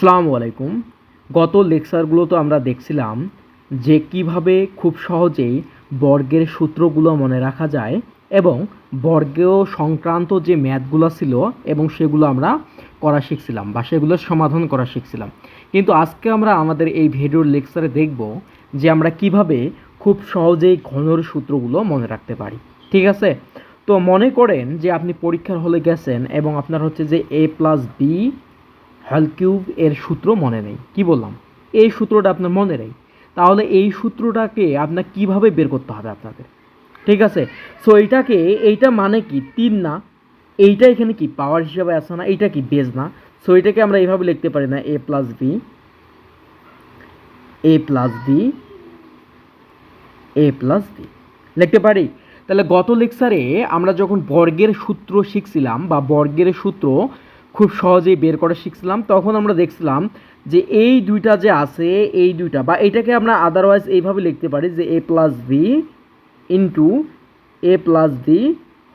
আসসালামু আলাইকুম। গত লেকচারগুলোতে আমরা দেখছিলাম যে কিভাবে খুব সহজেই বর্গের সূত্রগুলো মনে রাখা যায় এবং বর্গেও সংক্রান্ত যে ম্যাথগুলো ছিল এবং সেগুলো আমরা করা শিখছিলাম বা সেগুলোর সমাধান করা শিখছিলাম। কিন্তু আজকে আমরা আমাদের এই ভিডিওর লেকচারে দেখব যে আমরা কিভাবে খুব সহজেই ঘনর সূত্রগুলো মনে রাখতে পারি। ঠিক আছে? তো মনে করেন যে আপনি পরীক্ষার হলে গেছেন এবং আপনার হচ্ছে যে a+b হল কিউব এর সূত্র মনে নেই। কি বললাম? এই সূত্রটা আপনার মনে নেই। তাহলে এই সূত্রটাকে আপনার কিভাবে বের করতে হবে আপনাদের? ঠিক আছে? সো এইটা মানে কি 3 না? এইটা এখানে কি পাওয়ার হিসাবে আছে না? এইটা কি বেজ না? সো এটাকে আমরা এইভাবে লিখতে পারি না a প্লাস বি লিখতে পারি। তাহলে গত লেকচারে আমরা যখন বর্গের সূত্র শিখছিলাম বা বর্গের সূত্র খুব সহজেই বের করা শিখছিলাম, তখন আমরা দেখছিলাম যে এই দুইটা যে আছে, এই দুইটা বা এটাকে আমরা আদারওয়াইজ এইভাবে লিখতে পারি যে a plus B into A plus B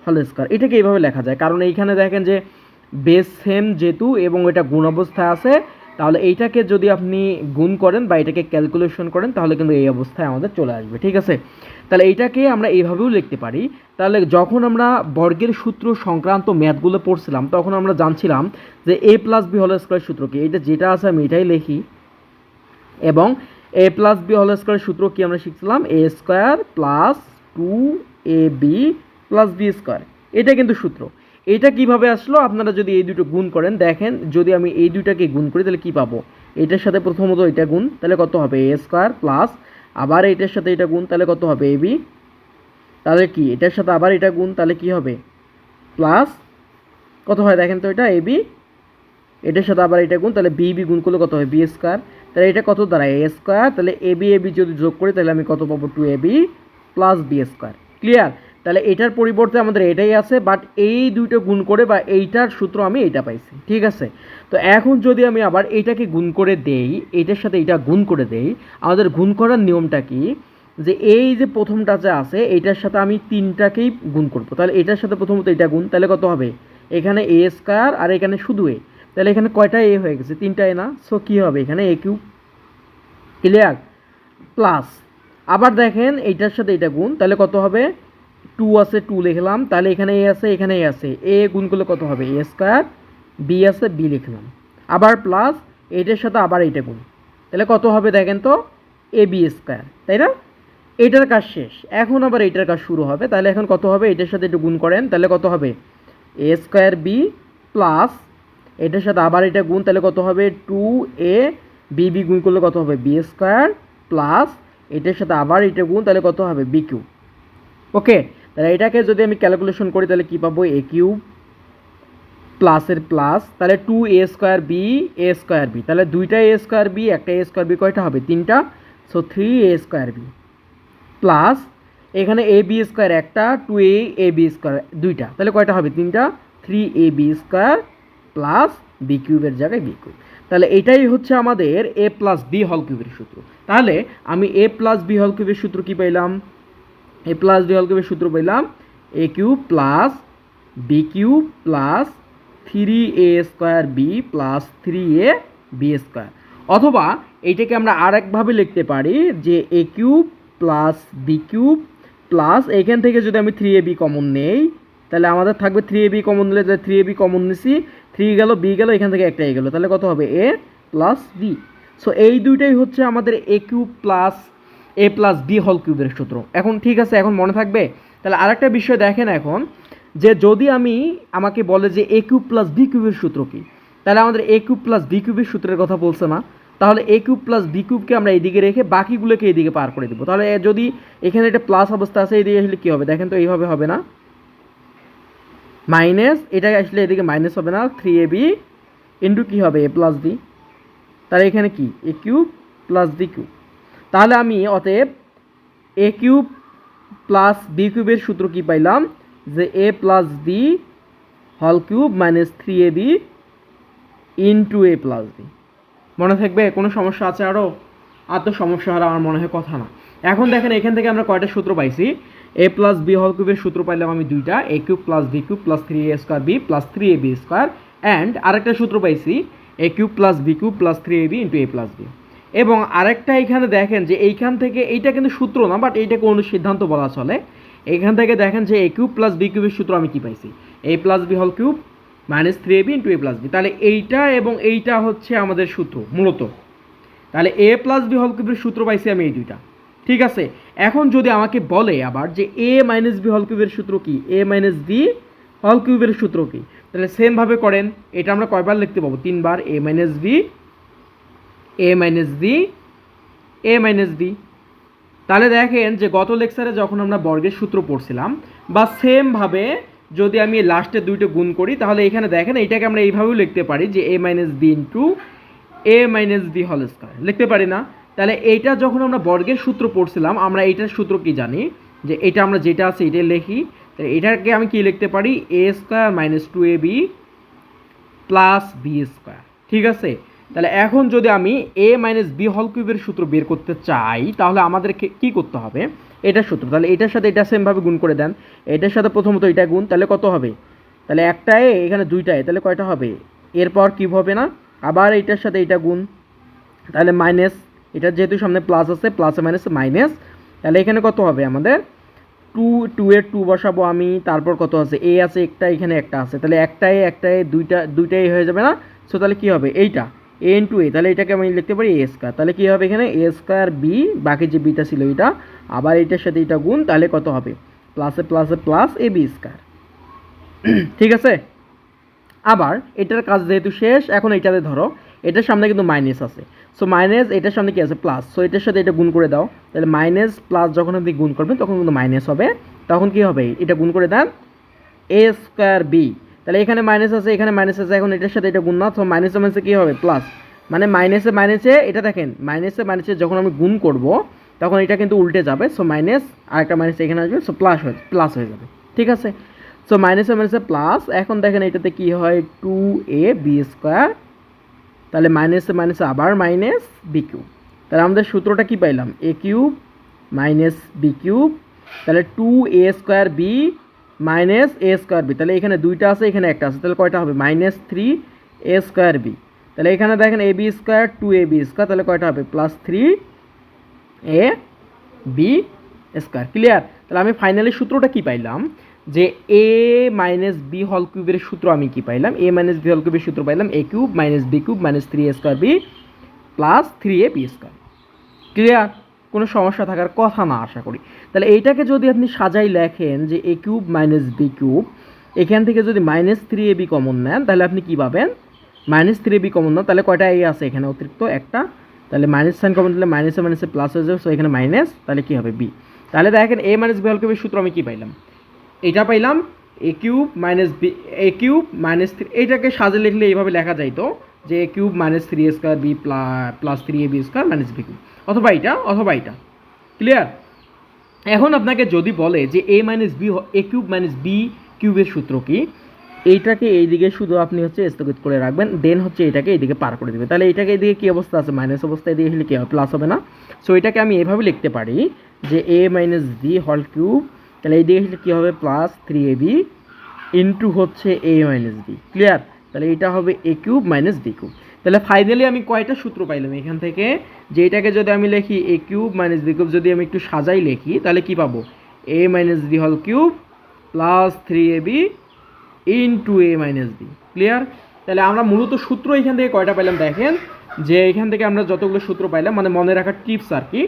whole square. এটাকে এইভাবে লেখা যায়, কারণ এইখানে দেখেন যে বেস সেম যেহেতু এবং এটা গুণ অবস্থায় আছে, তাহলে এইটাকে যদি আপনি গুণ করেন বা এটাকে ক্যালকুলেশন করেন তাহলে কিন্তু এই অবস্থায় আমাদের চলে আসবে। ঠিক আছে? তাহলে এইটাকে আমরা এইভাবেও লিখতে পারি। তাহলে যখন আমরা বর্গের সূত্র সংক্রান্ত ম্যাথগুলো পড়ছিলাম তখন আমরা জানছিলাম যে a plus B whole square সূত্র কি, এটা যেটা আছে আমি এটাই লিখি। এবং a plus B whole square সূত্র কি আমরা শিখছিলাম, a square plus 2ab plus B square. এটা কিন্তু সূত্র। এটা কিভাবে আসলো? আপনারা যদি এই দুটো গুণ করেন, দেখেন যদি আমি এই দুইটাকে গুণ করি তাহলে কি পাবো? এটার সাথে প্রথমত এটা গুণ, তাহলে কত হবে? a স্কয়ার প্লাস আবার এটার সাথে এটা গুণ, তাহলে কত হবে? ab। তাহলে কি এটার সাথে আবার এটা গুণ, তাহলে কি হবে? প্লাস কত হয় দেখেন তো, এটা ab, এটার সাথে আবার এটা গুণ, তাহলে বি গুণ করলে কত হয়? B square. তাহলে এটা কত দাঁড়ায়? এ স্কয়ার। তাহলে এবি যদি যোগ করি তাহলে আমি কত পাবো? 2ab plus B square. Clear? তাহলে এটার পরিবর্তে আমাদের এটাই আছে, বাট এই দুইটা গুণ করে বা এইটার সূত্র আমি এইটা পাইছি। ঠিক আছে? তো এখন যদি আমি আবার এইটাকে গুণ করে দেই, এইটার সাথে এইটা গুণ করে দেই, আমাদের গুণ করার নিয়মটা কি? যে এই যে প্রথমটা যে আছে এইটার সাথে আমি তিনটাকেই গুণ করবো। তাহলে এটার সাথে প্রথমত এটা গুণ, তাহলে কত হবে? এখানে এ স্কয়ার আর এখানে শুধু এ, তাহলে এখানে কয়টা এ হয়ে গেছে? 3টা এ না? সো কী হবে? এখানে এ কিউব। ক্লিয়ার? প্লাস আবার দেখেন এইটার সাথে এটা গুণ, তাহলে কত হবে? 2 আছে 2 লিখলাম, তাহলে এখানে এ আছে এখানে এ আছে, এ গুণ করলে কত হবে? এ স্কয়ার, বি আছে বি লিখলাম, আবার প্লাস এইটার সাথে আবার এইটা গুণ, তাহলে কত হবে দেখেন তো? এ বি স্কয়ার, তাই না? এটার কাজ শেষ, এখন আবার এটার কাজ শুরু হবে। তাহলে এখন কত হবে? এটার সাথে একটু গুণ করেন, তাহলে কত হবে? এ স্কয়ার বি প্লাস এটার সাথে আবার এটা গুণ, তাহলে কত হবে? 2a বি গুণ করলে কত হবে? বি স্কয়ার প্লাস এটার সাথে আবার এটা গুণ, তাহলে কত হবে? B cube. ওকে, তাহলে এটাকে যদি আমি ক্যালকুলেশন করি তাহলে কি পাবো? এ কিউব প্লাসের প্লাস, তাহলে 2a স্কয়ার বি, তাহলে দুইটা এ স্কয়ার বি, একটা এ স্কয়ার বি, কয়টা হবে? 3টা। So 3a square b plus এখানে এ বি স্কয়ার একটা, 2a বি স্কয়ার দুইটা, তাহলে কয়টা হবে? 3টা। 3ab স্কয়ার প্লাস বি কিউবের জায়গায় বি কিউব। তাহলে এটাই হচ্ছে আমাদের এ প্লাস বি হল কিউবের সূত্র। তাহলে আমি এ প্লাস বি হল কিউবের সূত্র কি পাইলাম? এ প্লাস বি হল কিউবের সূত্র পাইলাম a cube plus b cube plus 3a square b plus 3a b square. অথবা এইটাকে আমরা আরেকভাবে লিখতে পারি যে a cube plus b cube plus এখান থেকে যদি আমি 3ab কমন নেই তাহলে আমাদের থাকবে 3ab কমন নিলে, 3ab কমন নিছি, 3 গেল বি গেল, এখান থেকে একটা এ গেল, তাহলে কত হবে? এ প্লাস বি। সো এই দুইটাই হচ্ছে আমাদের এ কিউব প্লাস এ প্লাস বি হল কিউবের সূত্র। এখন ঠিক আছে, এখন মনে থাকবে? তাহলে আরেকটা বিষয় দেখেন এখন, যে যদি আমাকে বলে যে এ কিউব প্লাস বি কিউবের সূত্র কি, তাহলে আমাদের এ কিউব প্লাস বি কিউবের সূত্রের কথা বলছে না? তাহলে এ কিউব প্লাস বি কিউবকে আমরা এইদিকে রেখে বাকিগুলোকে এইদিকে পার করে দেবো। তাহলে যদি এখানে একটা প্লাস অবস্থা আছে এইদিকে আসলে কী হবে দেখেন তো? এইভাবে হবে না? মাইনাস, এটা আসলে এদিকে মাইনাস হবে না? 3ab ইন্টু কী হবে? এ প্লাস বি। তাহলে এখানে কি? এ কিউব প্লাস বি কিউব। তাহলে আমি অতএব এ কিউব প্লাস বি কিউবের সূত্র কি পাইলাম? যে এ প্লাস বি হল কিউব মাইনাস 3ab ইন্টু এ প্লাস বি। মনে থাকবে? কোনো সমস্যা আছে আরও? আর তো সমস্যা হওয়ার আমার মনে হয় কথা না। এখন দেখেন এখান থেকে আমরা কয়টা সূত্র পাইছি? এ প্লাস বি হল কিউবের সূত্র পাইলাম আমি দুইটা, a cube plus b cube plus 3a square b plus 3ab square, and আরেকটা সূত্র পাইছি a cube plus b cube plus 3ab into A plus b. এবং আরেকটা এখানে দেখেন যে এইখান থেকে এইটা কিন্তু সূত্র না, বাট এইটাকে কোনো সিদ্ধান্ত বলা চলে। এখান থেকে দেখেন যে এ কিউব প্লাস বি কিউবের সূত্র আমি কি পাইছি, a plus B whole cube minus 3ab into A plus b. তাহলে এইটা এবং এইটা হচ্ছে আমাদের সূত্র মূলত। তাহলে এ প্লাস বি হোল কিউবের সূত্র পাইছি আমি এই দুইটা, ঠিক আছে। এখন যদি আমাকে বলে আবার যে এ মাইনাস বি হোল কিউবের সূত্র কি, এ মাইনাস বি হোল কিউবের সূত্র কি, তাহলে সেমভাবে করেন। এটা আমরা কয়বার লিখতে পাবো, 3 বার। এ minus b, a minus b, a minus B. তাহলে দেখেন যে গত লেকচারে যখন আমরা বর্গের সূত্র পড়ছিলাম বা সেমভাবে যদি আমি লাস্টে দুইটা গুণ করি, তাহলে এখানে দেখেন এইটাকে আমরা এইভাবেও লিখতে পারি যে a minus B into A minus B whole square, লিখতে পারি না? তাহলে এইটা যখন আমরা বর্গের সূত্র পড়ছিলাম, আমরা এইটার সূত্র কি জানি, যে এটা আমরা যেটা আছে এটাই লিখি। তাহলে এটাকে আমি কি লিখতে পারি, a square minus 2ab plus B square, ঠিক আছে। তাহলে এখন যদি আমি এ মাইনাস বি হোল কিউবের সূত্র বের করতে চাই, তাহলে আমাদেরকে কি করতে হবে, এটার সূত্র, তাহলে এটার সাথে এটা সেমভাবে গুণ করে দেন। এটার সাথে প্রথমত এটা গুণ, তাহলে কত হবে, তাহলে একটা এ, এখানে দুইটা এ, তাহলে কয়টা হবে, এরপর কিউব হবে না, আবার এটার সাথে এটা গুণ, তাহলে মাইনাস, এটা যেহেতু সামনে প্লাস আছে, প্লাসে মাইনাসে মাইনাস, তাহলে এখানে কত হবে আমাদের, টু এর টু বসাবো আমি, তারপর কত আছে, এ আছে একটা, এখানে একটা আছে, তাহলে একটা এ দুইটাই হয়ে যাবে না। সো তাহলে কী হবে, এইটা এ ইন্টু এ, তাহলে এটাকে আমি লিখতে পারি এ স্কয়ার। তাহলে কী হবে এখানে, এ স্কয়ার বি, বাকি যে বিটা ছিল এটা, আবার এটার সাথে এটা গুণ, তাহলে কত হবে, প্লাসে প্লাসে প্লাস এ বি স্কয়ার, ঠিক আছে। আবার এটার কাজ যেহেতু শেষ, এখন এটাতে ধরো এটার সামনে কিন্তু মাইনাস আছে, সো মাইনাস, এটার সামনে কি আছে, প্লাস, সো এটার সাথে এটা গুণ করে দাও। তাহলে মাইনাস প্লাস যখন আপনি গুণ করবেন তখন কিন্তু মাইনাস হবে, তখন কি হবে, এটা গুণ করে দেন এ স্কয়ার বি। তাহলে এখানে মাইনাস আছে, এখানে মাইনাস আছে, এখন এটার সাথে এটা গুণ না, তো মাইনাসে মাইনাসে কী হবে, প্লাস, মানে মাইনাসে মাইনাসে, এটা দেখেন মাইনাসে মাইনাসে যখন আমি গুণ করব তখন এটা কিন্তু উল্টে যাবে, সো মাইনাস আরেকটা মাইনাস এখানে আসবে, সো প্লাস হয়ে যাবে, ঠিক আছে। সো মাইনাসে মাইনাসে প্লাস, এখন দেখেন এটাতে কি হয়, 2ab স্কয়ার, তাহলে মাইনাসে মাইনাসে আবার মাইনাস বি কিউব। তাহলে আমাদের সূত্রটা কি পাইলাম, a cube minus b cube, তাহলে 2a স্কয়ার বি মাইনাস এ স্কয়ার বি, তাহলে এখানে দুইটা আছে, এখানে একটা আছে, তাহলে কয়টা হবে, মাইনাস 3a স্কয়ার বি। তাহলে এখানে দেখেন A B square 2ab square, তাহলে কয়টা হবে, প্লাস 3ab স্কয়ার, ক্লিয়ার। তাহলে আমি ফাইনালি সূত্রটা কি পাইলাম, যে এ মাইনাস বি হল কিউবের সূত্র আমি কি পাইলাম, এ মাইনাস বি হল কিউবের সূত্র পাইলাম a cube minus b cube minus 3a square b plus 3ab square, clear. কোনো সমস্যা থাকার কথা না আশা করি। তাহলে এইটাকে যদি আপনি সাজাই লেখেন যে a cube minus b cube, এখান থেকে যদি মাইনাস 3ab কমন নেন, তাহলে আপনি কি পাবেন, মাইনাস 3ab কমন না, তাহলে কয়টা এ আছে এখানে অতিরিক্ত একটা, তাহলে মাইনাস সাইন কমন দিলে মাইনাসে মাইনাসে প্লাস হয়ে যাবে, সো এখানে মাইনাস, তাহলে কী হবে বি। তাহলে দেখেন এ মাইনাস বি হল কিউবের সূত্র আমি কী পাইলাম, এটা পাইলাম a cube minus b, a cube minus 3, এইটাকে সাজে লিখলে এইভাবে লেখা যাইতো যে a cube minus 3a square b plus 3ab square minus b cube, অথবা এটা, ক্লিয়ার। এখন আপনাকে যদি বলে যে a minus b, a cube minus b কিউবের সূত্র কি, এইটাকে এইদিকে শুধু আপনি হচ্ছে স্থগিত করে রাখবেন, দেন হচ্ছে এটাকে এইদিকে পার করে দেবে, তাহলে এইটাকে এইদিকে কী অবস্থা আছে, মাইনাস অবস্থা, এদিকে হলে কী হবে, প্লাস হবে না। সো এটাকে আমি এভাবে লিখতে পারি যে এ মাইনাস বি হল কিউব, তাহলে এইদিকে হলে কী হবে, প্লাস 3ab ইন্টু হচ্ছে এ মাইনাস বি, ক্লিয়ার। তাহলে এটা হবে এ কিউব মাইনাস বি কিউব। তাহলে ফাইনালি আমি কয়টা সূত্র পাইলাম এখান থেকে, যে এটাকে যদি আমি লিখি এ কিউব মাইনাস বি কিউব, যদি আমি একটু সাজাই লিখি তাহলে কি পাবো, এ মাইনাস বি হল কিউব প্লাস 3ab ইন্টু এ মাইনাস বি, ক্লিয়ার। তাহলে আমরা মূলত সূত্র এখান থেকে কয়টা পাইলাম দেখেন, যে এখান থেকে আমরা যতগুলো সূত্র পাইলাম, মানে মনে রাখার টিপস আর কি,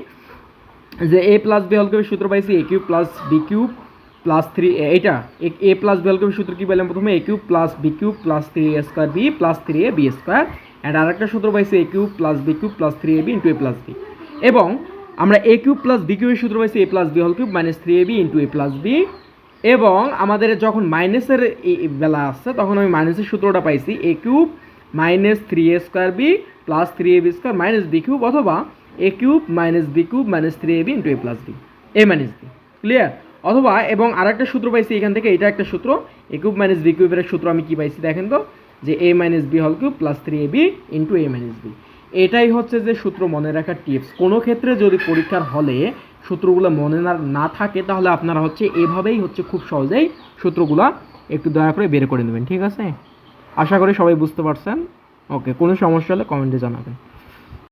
যে এ প্লাস বি হল কিউবের সূত্র পাইছি a cube plus b cube plus 3, এইটা এ প্লাস বি হল কিউবের সূত্র কী পাইলাম, প্রথমে a cube plus b cube plus 3a square b plus 3ab square, and আরেকটা সূত্র পাইছি a cube plus b cube plus 3ab into A plus b. এবং আমরা এ কিউব প্লাস বি কিউবের সূত্র পাইছি এ প্লাস বি হল cube minus 3ab into এ plus b. এবং আমাদের যখন মাইনাসের বেলা আসছে তখন আমি মাইনাসের সূত্রটা পাইছি a cube minus 3a square b plus 3ab square minus b cube, অথবা a cube minus b cube minus 3ab into A plus b, a minus b, clear. অথবা এবং আরেকটা সূত্র পাইছি এখান থেকে, এটা একটা সূত্র এ কিউব মাইনাস বি কিউবের সূত্র আমি কি পাইছি দেখেন তো, যে এ মাইনাস বি হল কিউব প্লাস 3ab ইন্টু এ মাইনাস বি। এটাই হচ্ছে যে সূত্র মনে রাখার টিপস। কোনো ক্ষেত্রে যদি পরীক্ষার হলে সূত্রগুলো মনে না থাকে, তাহলে আপনারা হচ্ছে এভাবেই হচ্ছে খুব সহজেই সূত্রগুলো একটু দয়া করে বের করে নেবেন, ঠিক আছে। আশা করি সবাই বুঝতে পারছেন। ওকে, কোনো সমস্যা হলে কমেন্টে জানাবেন।